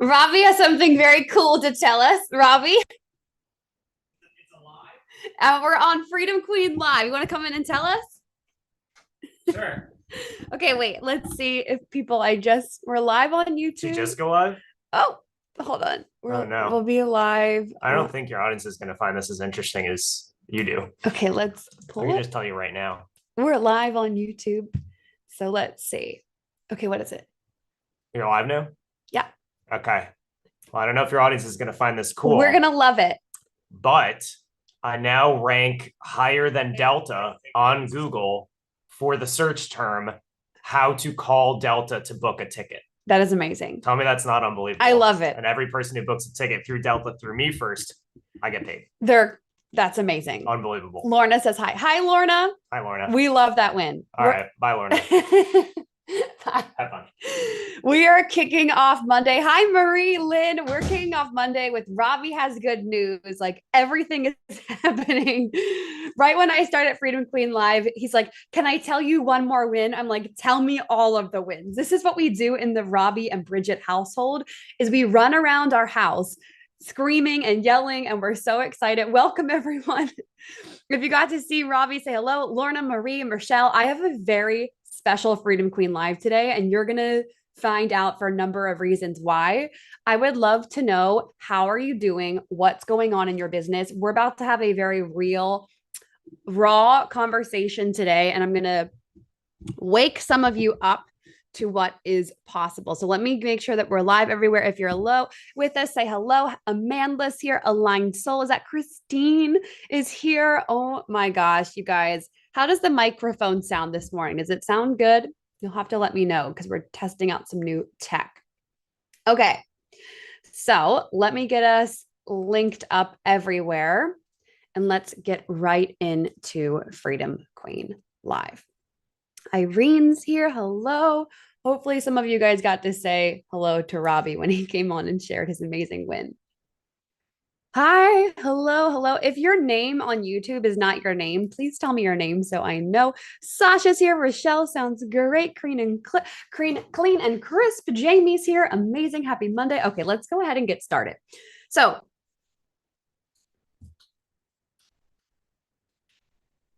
Robbie has something very cool to tell us. Robbie, we're on Freedom Queen Live. You want to come in and tell us? Sure. Okay, wait. Let's see if people. We're live on To YouTube. just go live? Oh, hold on. Oh We'll no. be live. I don't think your audience is going to find this as interesting as you do. Okay, let's I pull can it. just tell you right now. We're live on YouTube. So let's see. Okay, what is it? You're live now? Yeah. Okay. Well, I don't know if your audience is going to find this cool. We're gonna love it. But I now rank higher than Delta on Google for the search term how to call Delta to book a ticket. That is amazing. Tell me that's not unbelievable. I love it. And every person who books a ticket through Delta through me first, I get paid. That's amazing. Unbelievable. Lorna says hi. Hi, Lorna. Hi, Lorna. We love that win. All right. Bye, Lorna. Have fun. We are kicking off Monday. Hi, Marie Lynn. We're kicking off Monday with Robbie has good news. Like everything is happening. Right when I started Freedom Queen Live, he's like, "Can I tell you one more win?" I'm like, "Tell me all of the wins." This is what we do in the Robbie and Bridget household: is we run around our house screaming and yelling, and we're so excited. Welcome, everyone. If you got to see Robbie, say hello. Lorna, Marie, and Michelle, I have a very special Freedom Queen Live today, and you're going to find out for a number of reasons why. I would love to know, how are you doing? What's going on in your business? We're about to have a very real, raw conversation today, and I'm going to wake some of you up to what is possible. So let me make sure that we're live everywhere. If you're low with us, say hello. Amanda's here. Aligned Soul. Is that Christine is here? Oh my gosh, you guys. How does the microphone sound this morning? Does it sound good? You'll have to let me know because we're testing out some new tech. Okay. So let me get us linked up everywhere and let's get right into Freedom Queen Live. Irene's here. Hello. Hopefully, some of you guys got to say hello to Robbie when he came on and shared his amazing win. Hi, hello. If your name on YouTube is not your name, please tell me your name so I know. Sasha's here. Rochelle sounds great. Clean and crisp. Jamie's here. Amazing. Happy Monday. Okay, let's go ahead and get started. So,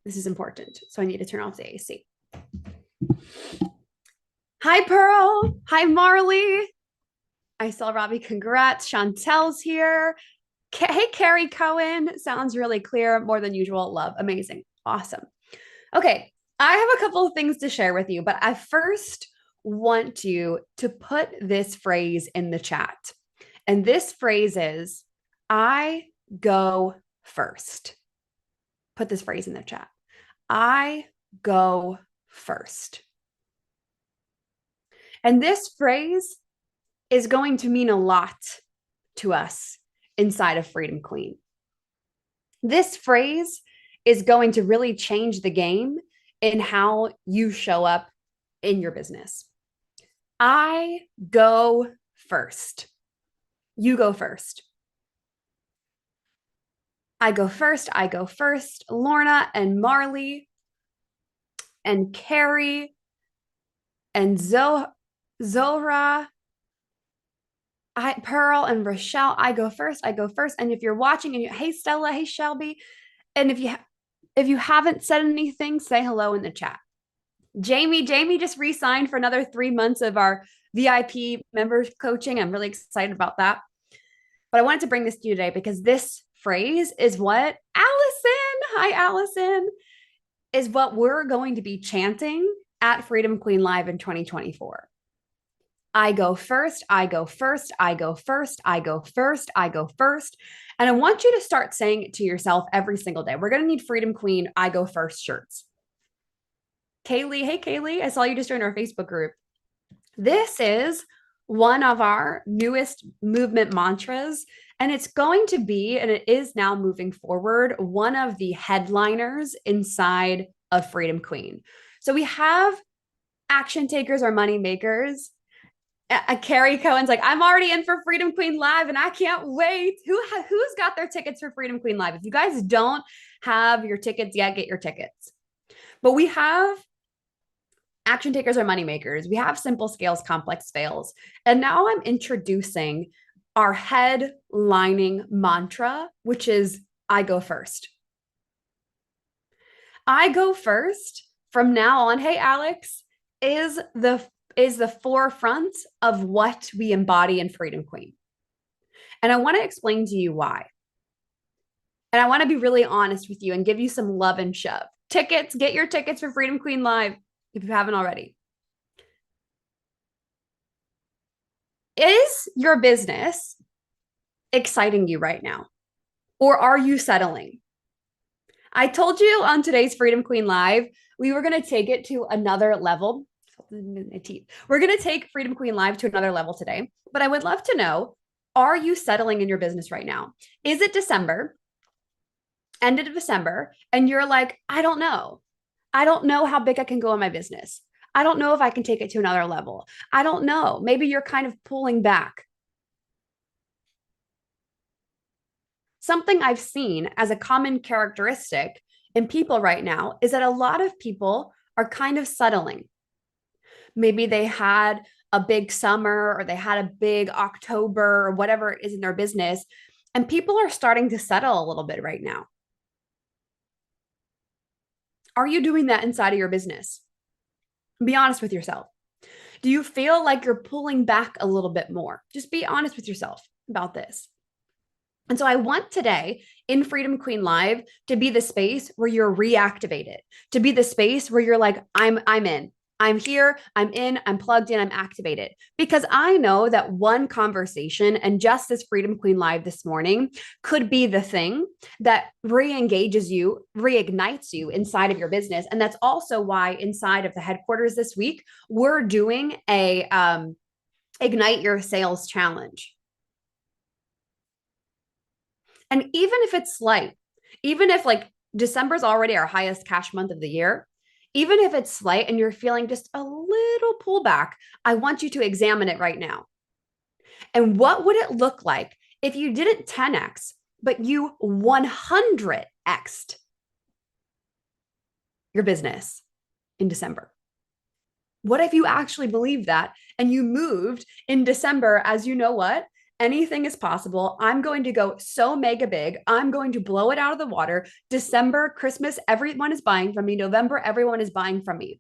this is important. So I need to turn off the AC. Hi, Pearl. Hi, Marley. I saw Robbie. Congrats. Chantel's here. Hey, Carrie Cohen. Sounds really clear. More than usual. Love. Amazing. Awesome. Okay. I have a couple of things to share with you, but I first want you to put this phrase in the chat. And this phrase is, I go first. Put this phrase in the chat. I go first. And this phrase is going to mean a lot to us inside of Freedom Queen. This phrase is going to really change the game in how you show up in your business. I go first. You go first. I go first. I go first. Lorna and Marley and Carrie and Zohra, Pearl and Rochelle, I go first. And if you're watching and hey Stella, hey Shelby, and if you haven't said anything, say hello in the chat. Jamie just re-signed for another 3 months of our VIP members coaching. I'm really excited about that. But I wanted to bring this to you today because this phrase is what Allison, is what we're going to be chanting at Freedom Queen Live in 2024. I go first, I go first, I go first, I go first, I go first. And I want you to start saying it to yourself every single day. We're going to need Freedom Queen, I go first shirts. Kaylee, hey Kaylee, I saw you just joined our Facebook group. This is one of our newest movement mantras, and it's going to be, and it is now moving forward, one of the headliners inside of Freedom Queen. So we have action takers or money makers. Carrie Cohen's like, I'm already in for Freedom Queen Live and I can't wait. Who's got their tickets for Freedom Queen Live? If you guys don't have your tickets yet, get your tickets. But we have Action takers are money makers. We have simple scales, complex fails. And now I'm introducing our headlining mantra, which is I go first. I go first from now on. Hey, Alex, is the forefront of what we embody in Freedom Queen. And I want to explain to you why. And I want to be really honest with you and give you some love and shove. Tickets, get your tickets for Freedom Queen Live if you haven't already. Is your business exciting you right now? Or are you settling? I told you on today's Freedom Queen Live, we were going to take it to another level. We're going to take Freedom Queen Live to another level today. But I would love to know, are you settling in your business right now? Is it December, end of December, and you're like, I don't know. I don't know how big I can go in my business. I don't know if I can take it to another level. I don't know. Maybe you're kind of pulling back. Something I've seen as a common characteristic in people right now is that a lot of people are kind of settling. Maybe they had a big summer or they had a big October or whatever it is in their business, and people are starting to settle a little bit right now. Are you doing that inside of your business? Be honest with yourself. Do you feel like you're pulling back a little bit more? Just be honest with yourself about this. And so I want today in Freedom Queen Live to be the space where you're reactivated, to be the space where you're like, I'm in. I'm here, I'm in, I'm plugged in, I'm activated. Because I know that one conversation and just this Freedom Queen Live this morning could be the thing that re-engages you, reignites you inside of your business. And that's also why inside of the headquarters this week, we're doing a Ignite Your Sales Challenge. And even if it's slight, even if like December's already our highest cash month of the year, even if it's slight and you're feeling just a little pullback, I want you to examine it right now. And what would it look like if you didn't 10x, but you 100x'd your business in December? What if you actually believed that and you moved in December as you know what? Anything is possible. I'm going to go so mega big. I'm going to blow it out of the water. December, Christmas, everyone is buying from me. November, everyone is buying from me.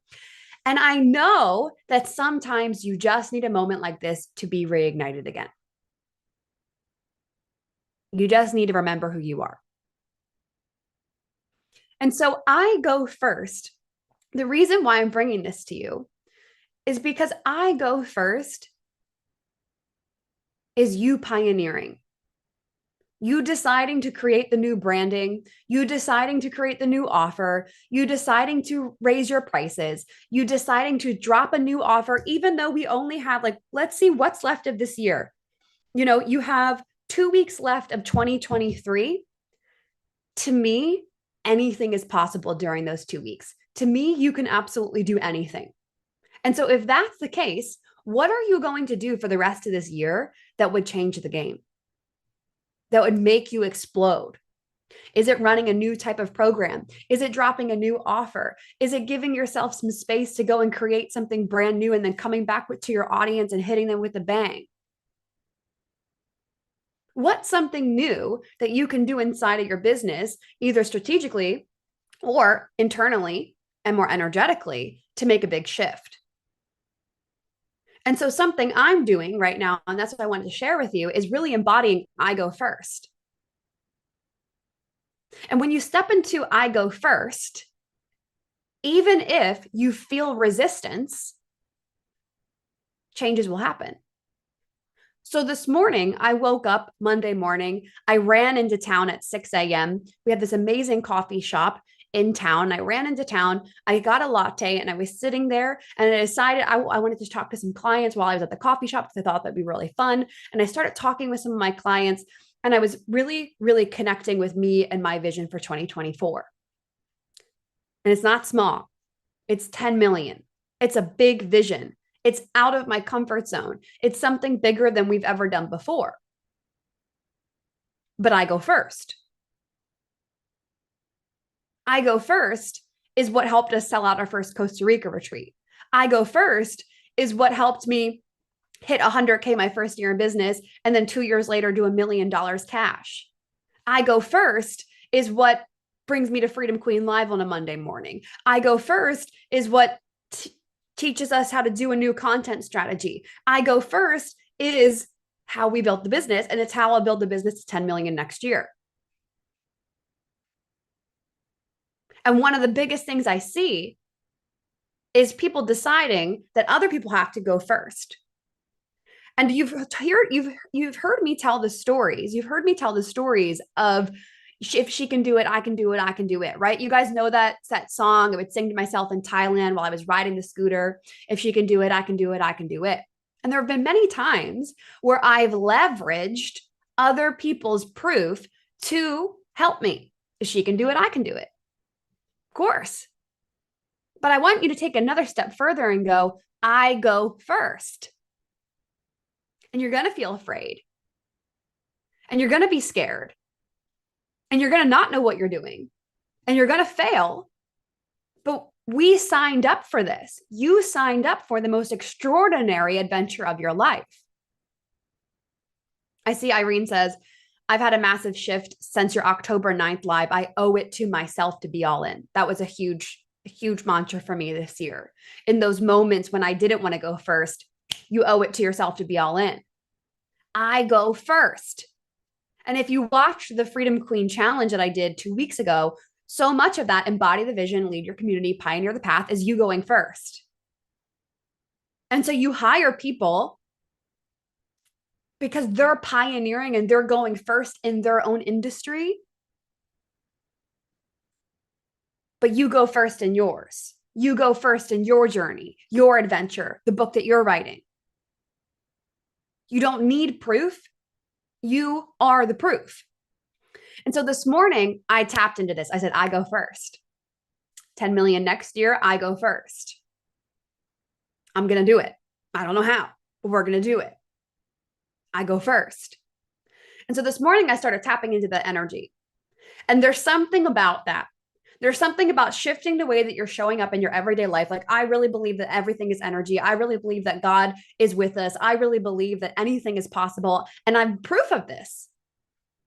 And I know that sometimes you just need a moment like this to be reignited again. You just need to remember who you are. And so I go first. The reason why I'm bringing this to you is because I go first is you pioneering. You deciding to create the new branding, you deciding to create the new offer, you deciding to raise your prices, you deciding to drop a new offer, even though we only have like, let's see what's left of this year. You know, you have 2 weeks left of 2023. To me, anything is possible during those 2 weeks. To me, you can absolutely do anything. And so if that's the case, what are you going to do for the rest of this year that would change the game? That would make you explode? Is it running a new type of program? Is it dropping a new offer? Is it giving yourself some space to go and create something brand new and then coming back to your audience and hitting them with a bang? What's something new that you can do inside of your business, either strategically or internally and more energetically, to make a big shift? And so something I'm doing right now, and that's what I wanted to share with you, is really embodying I go first. And when you step into I go first, even if you feel resistance, changes will happen. So this morning, I woke up Monday morning. I ran into town at 6 a.m. We have this amazing coffee shop in town. I ran into town. I got a latte and I was sitting there and I decided I wanted to talk to some clients while I was at the coffee shop because I thought that'd be really fun. And I started talking with some of my clients and I was really, really connecting with me and my vision for 2024. And it's not small. It's 10 million. It's a big vision. It's out of my comfort zone. It's something bigger than we've ever done before. But I go first. I go first is what helped us sell out our first Costa Rica retreat. I go first is what helped me hit 100K my first year in business, and then 2 years later do $1 million cash. I go first is what brings me to Freedom Queen Live on a Monday morning. I go first is what teaches us how to do a new content strategy. I go first is how we built the business, and it's how I'll build the business to 10 million next year. And one of the biggest things I see is people deciding that other people have to go first. And you've heard me tell the stories. You've heard me tell the stories of if she can do it, I can do it, I can do it, right? You guys know that song I would sing to myself in Thailand while I was riding the scooter. If she can do it, I can do it, I can do it. And there have been many times where I've leveraged other people's proof to help me. If she can do it, I can do it. Of course. But I want you to take another step further and go, I go first. And you're going to feel afraid. And you're going to be scared. And you're going to not know what you're doing. And you're going to fail. But we signed up for this. You signed up for the most extraordinary adventure of your life. I see Irene says, I've had a massive shift since your October 9th live. I owe it to myself to be all in. That was a huge mantra for me this year. In those moments when I didn't want to go first, you owe it to yourself to be all in. I go first. And if you watched the Freedom Queen Challenge that I did 2 weeks ago, so much of that embody the vision, lead your community, pioneer the path is you going first. And so you hire people because they're pioneering and they're going first in their own industry. But you go first in yours. You go first in your journey, your adventure, the book that you're writing. You don't need proof. You are the proof. And so this morning, I tapped into this. I said, I go first. 10 million next year, I go first. I'm going to do it. I don't know how, but we're going to do it. I go first. And so this morning, I started tapping into the energy. And there's something about that. There's something about shifting the way that you're showing up in your everyday life. Like, I really believe that everything is energy. I really believe that God is with us. I really believe that anything is possible. And I'm proof of this.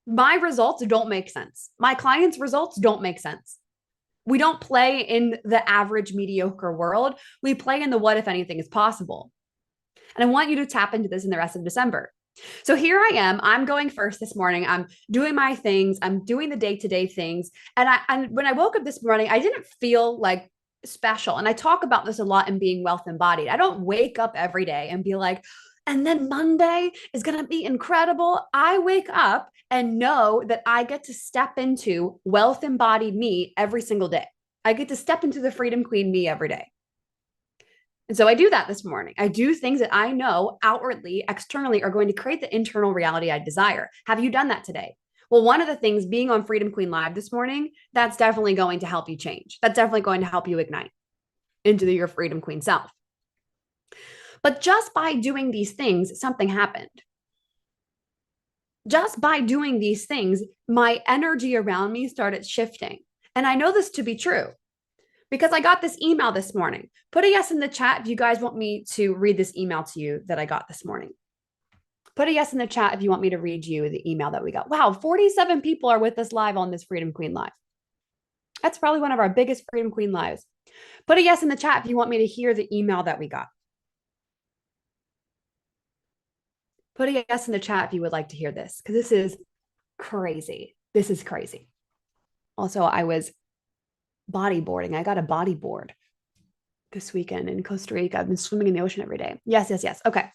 My results don't make sense. My clients' results don't make sense. We don't play in the average mediocre world. We play in the what if anything is possible. And I want you to tap into this in the rest of December. So here I am. I'm going first this morning. I'm doing my things. I'm doing the day-to-day things. And when I woke up this morning, I didn't feel like special. And I talk about this a lot in Being Wealth Embodied. I don't wake up every day and be like, and then Monday is going to be incredible. I wake up and know that I get to step into wealth embodied me every single day. I get to step into the Freedom Queen me every day. And so I do that this morning. I do things that I know outwardly, externally are going to create the internal reality I desire. Have you done that today? Well, one of the things being on Freedom Queen Live this morning, that's definitely going to help you change. That's definitely going to help you ignite into your Freedom Queen self. But just by doing these things, something happened. Just by doing these things, my energy around me started shifting. And I know this to be true because I got this email this morning. Put a yes in the chat if you guys want me to read this email to you that I got this morning. Put a yes in the chat if you want me to read you the email that we got. Wow, 47 people are with us live on this Freedom Queen Live. That's probably one of our biggest Freedom Queen Lives. Put a yes in the chat if you want me to hear the email that we got. Put a yes in the chat if you would like to hear this, because this is crazy. This is crazy. Also, I was bodyboarding. I got a bodyboard this weekend in Costa Rica. I've been swimming in the ocean every day. Yes, yes, yes. Okay.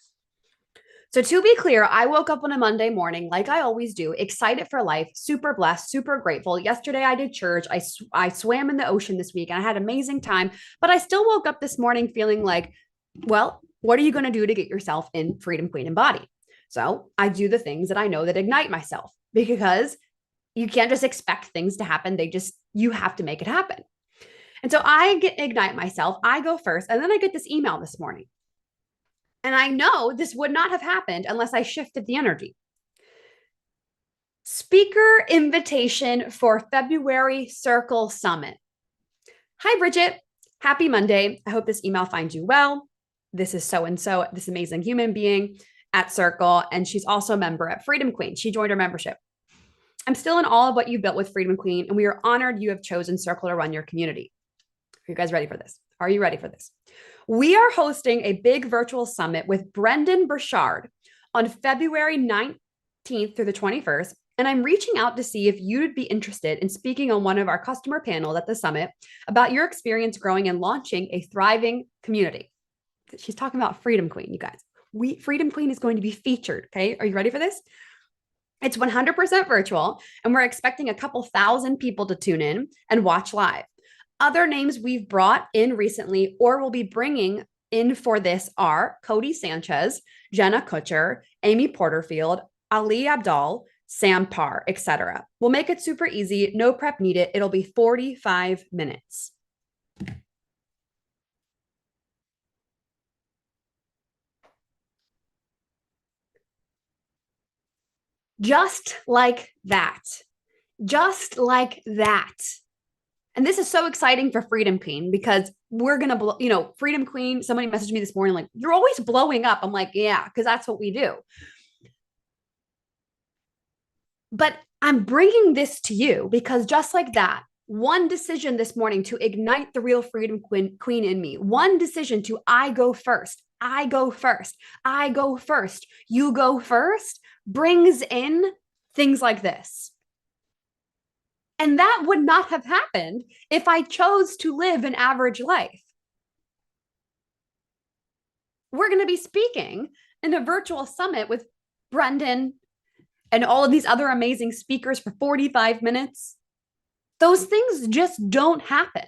So to be clear, I woke up on a Monday morning, like I always do, excited for life, super blessed, super grateful. Yesterday I did church. I swam in the ocean this week and I had an amazing time, but I still woke up this morning feeling like, well, what are you going to do to get yourself in Freedom Queen Embodied? So I do the things that I know that ignite myself, because you can't just expect things to happen. You have to make it happen. And so I ignite myself. I go first. And then I get this email this morning. And I know this would not have happened unless I shifted the energy. Speaker invitation for February Circle Summit. Hi, Bridget. Happy Monday. I hope this email finds you well. This is so and so, this amazing human being at Circle. And she's also a member at Freedom Queen. She joined our membership. I'm still in awe of what you built with Freedom Queen, and we are honored you have chosen Circle to run your community. Are you guys ready for this? Are you ready for this? We are hosting a big virtual summit with Brendan Burchard on February 19th through the 21st. And I'm reaching out to see if you'd be interested in speaking on one of our customer panels at the summit about your experience growing and launching a thriving community. She's talking about Freedom Queen, you guys. Freedom Queen is going to be featured. Okay. Are you ready for this? It's 100% virtual, and we're expecting a couple thousand people to tune in and watch live. Other names we've brought in recently or will be bringing in for this are Cody Sanchez, Jenna Kutcher, Amy Porterfield, Ali Abdal, Sam Parr, etc. We'll make it super easy, no prep needed. It'll be 45 minutes. Just like that. Just like that. And this is so exciting for Freedom Queen because we're going to, Freedom Queen, somebody messaged me this morning, like, you're always blowing up. I'm like, yeah, because that's what we do. But I'm bringing this to you because just like that, one decision this morning to ignite the real Freedom Queen in me, one decision to I go first, I go first, I go first, you go first, brings in things like this. And that would not have happened if I chose to live an average life. We're going to be speaking in a virtual summit with Brendan and all of these other amazing speakers for 45 minutes. Those things just don't happen.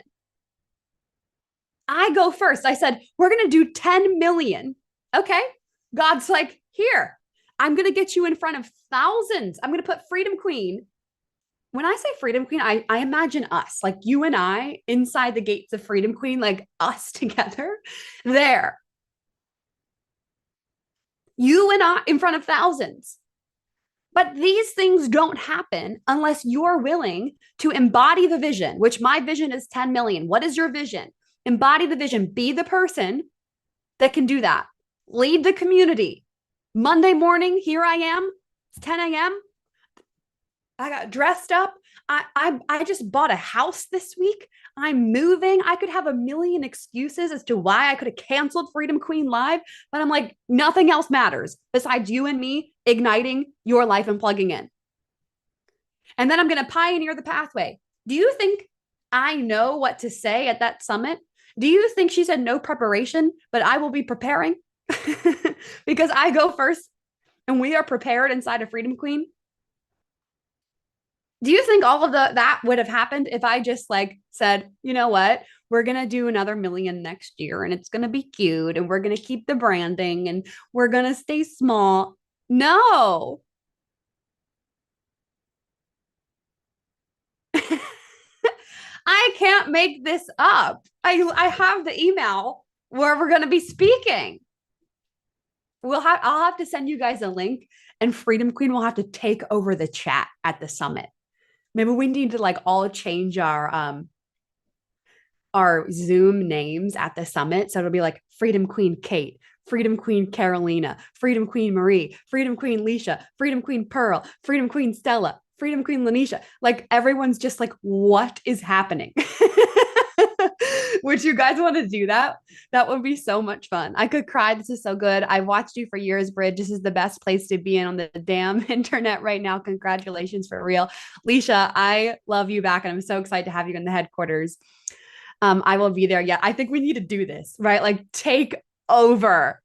I go first. I said, we're going to do 10 million. Okay. God's like, here, I'm going to get you in front of thousands. I'm going to put Freedom Queen. When I say Freedom Queen, I imagine us, like you and I inside the gates of Freedom Queen, like us together there. You and I in front of thousands. But these things don't happen unless you're willing to embody the vision, which my vision is 10 million. What is your vision? Embody the vision. Be the person that can do that. Lead the community. Monday morning, here I am. It's 10 a.m. I got dressed up. I just bought a house this week. I'm moving. I could have a million excuses as to why I could have canceled Freedom Queen Live, but I'm like, nothing else matters besides you and me igniting your life and plugging in. And then I'm going to pioneer the pathway. Do you think I know what to say at that summit? Do you think she said no preparation, but I will be preparing? Because I go first and we are prepared inside of Freedom Queen. Do you think all of that would have happened if I just like said, you know what, we're going to do another million next year and it's going to be cute and we're going to keep the branding and we're going to stay small? No. I can't make this up. I have the email where we're going to be speaking. I'll have to send you guys a link and Freedom Queen will have to take over the chat at the summit. Maybe we need to like all change our Zoom names at the summit. So it'll be like Freedom Queen Kate, Freedom Queen Carolina, Freedom Queen Marie, Freedom Queen Leisha, Freedom Queen Pearl, Freedom Queen Stella, Freedom Queen Lanisha. Like everyone's just like, what is happening? Would you guys want to do that? That would be so much fun. I could cry. This is so good. I've watched you for years, Bridge. This is the best place to be in on the damn internet right now. Congratulations for real. Leisha, I love you back and I'm so excited to have you in the headquarters. I will be there. Yeah, I think we need to do this, right? Like take over.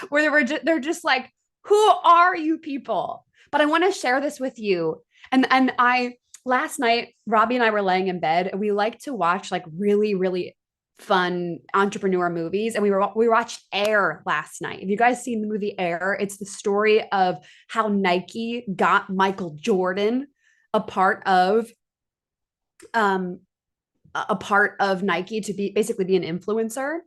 Where they're just like, who are you people? But I want to share this with you. And last night, Robbie and I were laying in bed and we like to watch like really, really fun entrepreneur movies. And we watched Air last night. Have you guys seen the movie Air? It's the story of how Nike got Michael Jordan a part of Nike to be basically an influencer.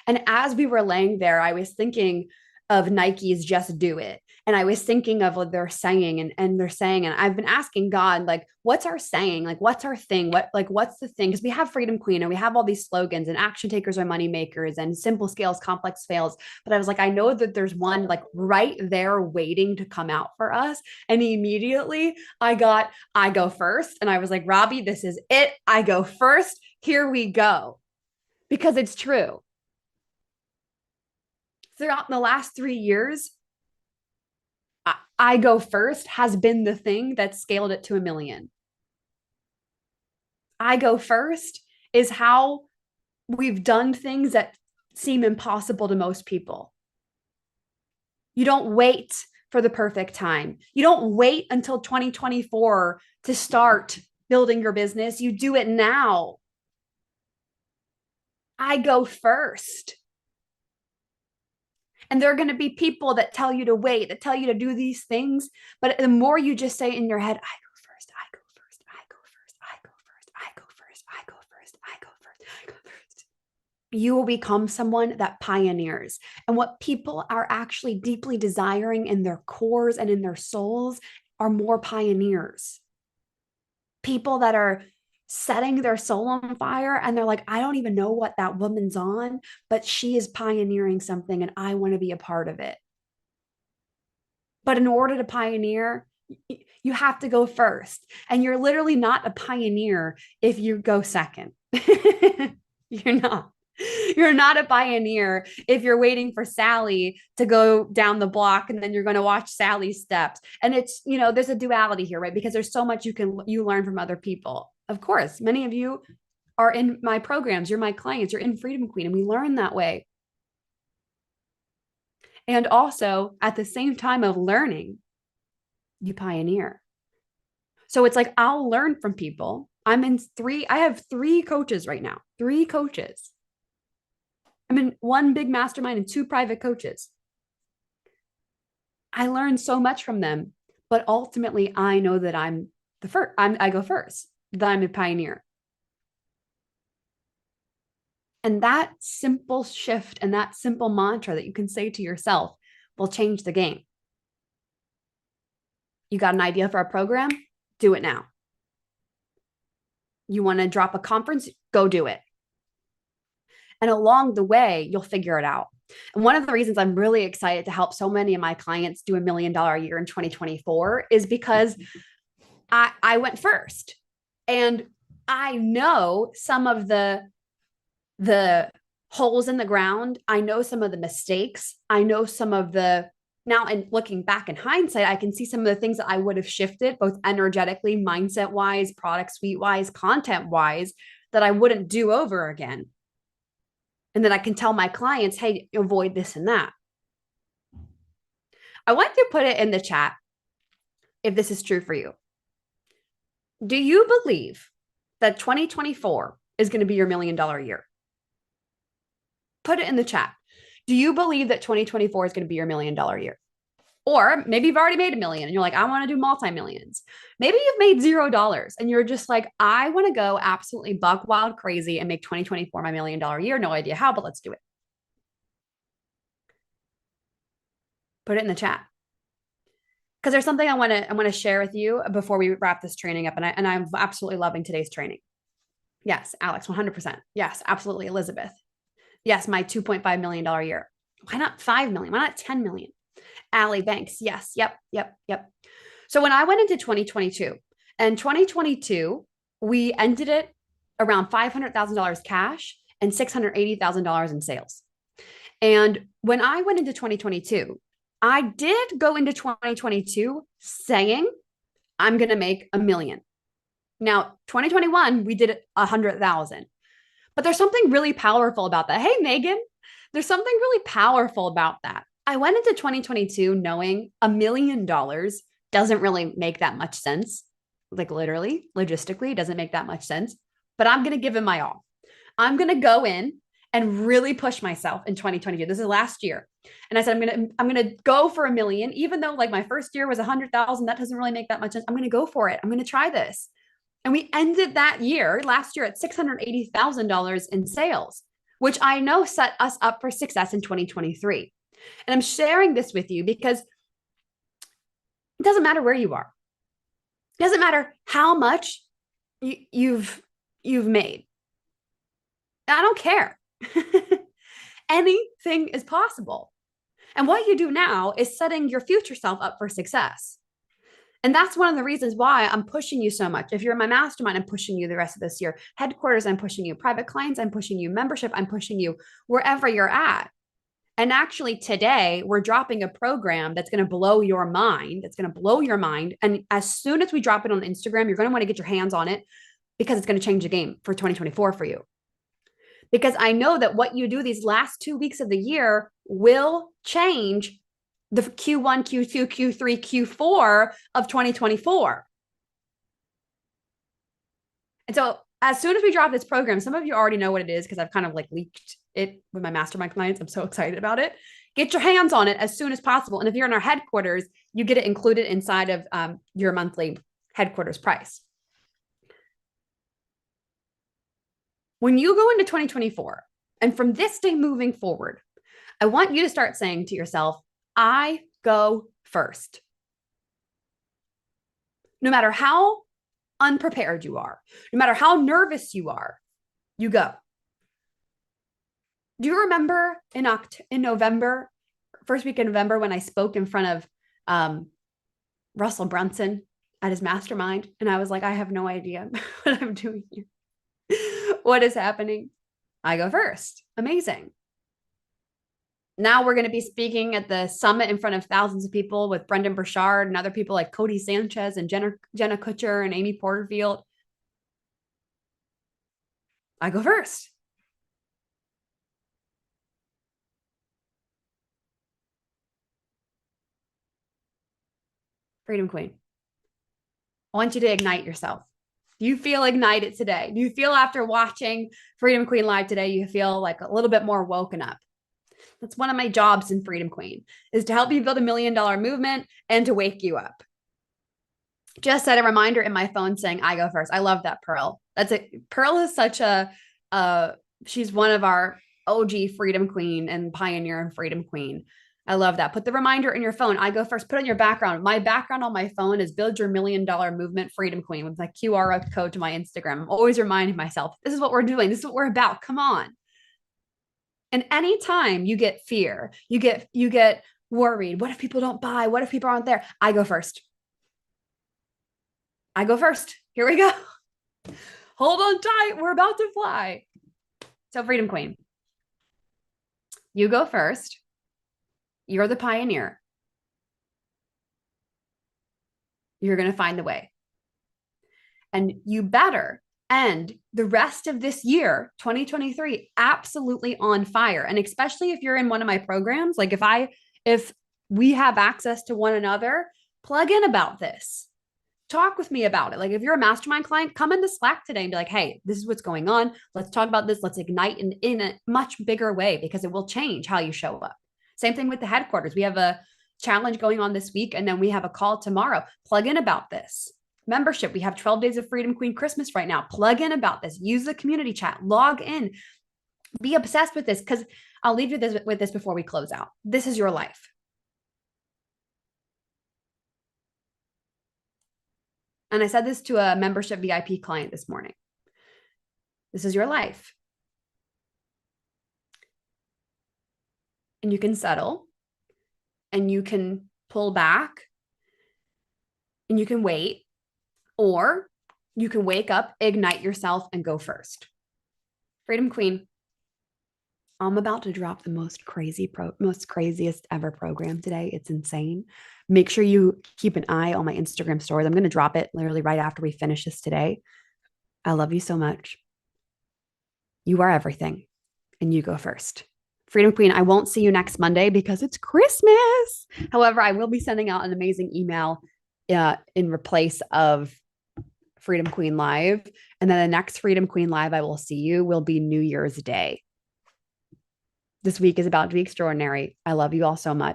And as we were laying there, I was thinking of Nike's Just Do It And I was thinking of what they're saying and they're saying, and I've been asking God, like, what's our saying? Like, what's our thing? What's the thing? Because we have Freedom Queen and we have all these slogans and action takers are money makers and simple scales, complex fails. But I was like, I know that there's one like right there waiting to come out for us. And immediately I go first. And I was like, Robbie, this is it. I go first. Here we go. Because it's true. Throughout the last 3 years, I go first has been the thing that scaled it to 1 million. I go first is how we've done things that seem impossible to most people. You don't wait for the perfect time. You don't wait until 2024 to start building your business. You do it now. I go first. And there are going to be people that tell you to wait, that tell you to do these things. But the more you just say in your head, I go first, I go first, I go first, I go first, I go first, I go first, I go first, I go first, you will become someone that pioneers. And what people are actually deeply desiring in their cores and in their souls are more pioneers. People that are setting their soul on fire and they're like, I don't even know what that woman's on, but she is pioneering something and I want to be a part of it. But in order to pioneer, you have to go first. And you're literally not a pioneer if you go second. You're not. You're not a pioneer if you're waiting for Sally to go down the block and then you're going to watch Sally's steps. And it's, there's a duality here, right? Because there's so much you learn from other people. Of course, many of you are in my programs, you're my clients, you're in Freedom Queen, and we learn that way. And also at the same time of learning, you pioneer. So it's like, I'll learn from people. I have 3 coaches right now, 3 coaches. I'm in 1 big mastermind and 2 private coaches. I learned so much from them, but ultimately I know that I'm the first. I go first, that I'm a pioneer. And that simple shift and that simple mantra that you can say to yourself will change the game. You got an idea for a program? Do it now. You want to drop a conference? Go do it. And along the way, you'll figure it out. And one of the reasons I'm really excited to help so many of my clients do $1 million a year in 2024 is because I went first. And I know some of the holes in the ground. I know some of the mistakes. I know some of the, now, and looking back in hindsight, I can see some of the things that I would have shifted, both energetically, mindset wise, product suite wise, content wise, that I wouldn't do over again. And then I can tell my clients, hey, avoid this and that. I want to put it in the chat if this is true for you. Do you believe that 2024 is going to be your $1 million year? Put it in the chat. Do you believe that 2024 is going to be your $1 million year? Or maybe you've already made $1 million and you're like, I want to do multi-millions. Maybe you've made $0 and you're just like, I want to go absolutely buck wild crazy and make 2024 my $1 million year. No idea how, but let's do it. Put it in the chat. Because there's something I want to share with you before we wrap this training up. And I'm absolutely loving today's training. Yes, Alex, 100%. Yes, absolutely. Elizabeth. Yes, my $2.5 million year. Why not 5 million? Why not 10 million? Allie Banks. Yes. Yep. So when I went into 2022 and 2022, we ended it around $500,000 cash and $680,000 in sales. And when I went into 2022, I did go into 2022 saying, I'm going to make $1 million. Now, 2021, we did 100,000. But there's something really powerful about that. Hey, Megan, there's something really powerful about that. I went into 2022 knowing $1 million doesn't really make that much sense. Like literally, logistically, it doesn't make that much sense. But I'm going to give it my all. I'm going to go in and really push myself in 2022. This is last year. And I said, I'm going to go for $1 million, even though like my first year was 100,000. That doesn't really make that much sense. I'm going to go for it. I'm going to try this. And we ended that year last year at $680,000 in sales, which I know set us up for success in 2023. And I'm sharing this with you because It doesn't matter where you are. It doesn't matter how much you've made. I don't care. Anything is possible. And what you do now is setting your future self up for success. And that's one of the reasons why I'm pushing you so much. If you're in my mastermind, I'm pushing you the rest of this year. Headquarters, I'm pushing you. Private clients, I'm pushing you. Membership, I'm pushing you wherever you're at. And actually, today we're dropping a program that's going to blow your mind. It's going to blow your mind. And as soon as we drop it on Instagram, you're going to want to get your hands on it because it's going to change the game for 2024 for you. Because I know that what you do these last 2 weeks of the year will change the Q1, Q2, Q3, Q4 of 2024. And so as soon as we drop this program, some of you already know what it is because I've kind of like leaked it with my mastermind clients. I'm so excited about it. Get your hands on it as soon as possible. And if you're in our headquarters, you get it included inside of your monthly headquarters price. When you go into 2024, and from this day moving forward, I want you to start saying to yourself, I go first. No matter how unprepared you are, no matter how nervous you are, you go. Do you remember in November, first week in November, when I spoke in front of Russell Brunson at his mastermind? And I was like, I have no idea what I'm doing here. What is happening? I go first. Amazing. Now we're going to be speaking at the summit in front of thousands of people with Brendan Burchard and other people like Cody Sanchez and Jenna Kutcher and Amy Porterfield. I go first. Freedom Queen, I want you to ignite yourself. Do you feel ignited today? Do you feel after watching Freedom Queen Live today, you feel like a little bit more woken up? That's one of my jobs in Freedom Queen, is to help you build $1 million movement and to wake you up. Just set a reminder in my phone saying, I go first. I love that, Pearl. Pearl is such she's one of our OG Freedom Queen and pioneer and Freedom Queen. I love that. Put the reminder in your phone. I go first. Put on your background. My background on my phone is Build Your $1 Million Movement Freedom Queen with my QR code to my Instagram. I'm always reminding myself, this is what we're doing. This is what we're about. Come on. And anytime you get fear, you get worried. What if people don't buy? What if people aren't there? I go first. I go first. Here we go. Hold on tight. We're about to fly. So Freedom Queen, you go first. You're the pioneer. You're going to find the way. And you better end the rest of this year, 2023, absolutely on fire. And especially if you're in one of my programs, like if we have access to one another, plug in about this. Talk with me about it. Like if you're a mastermind client, come into Slack today and be like, hey, this is what's going on. Let's talk about this. Let's ignite in a much bigger way because it will change how you show up. Same thing with the headquarters. We have a challenge going on this week, and then we have a call tomorrow. Plug in about this. Membership. We have 12 days of Freedom Queen Christmas right now. Plug in about this. Use the community chat. Log in. Be obsessed with this because I'll leave you with this before we close out. This is your life. And I said this to a membership VIP client this morning. This is your life. And you can settle and you can pull back and you can wait, or you can wake up, ignite yourself, and go first. Freedom Queen, I'm about to drop the most craziest ever program today. It's insane. Make sure you keep an eye on my Instagram stories. I'm going to drop it literally right after we finish this today. I love you so much. You are everything, and you go first. Freedom Queen, I won't see you next Monday because it's Christmas. However, I will be sending out an amazing email in replace of Freedom Queen Live. And then the next Freedom Queen Live I will see you will be New Year's Day. This week is about to be extraordinary. I love you all so much.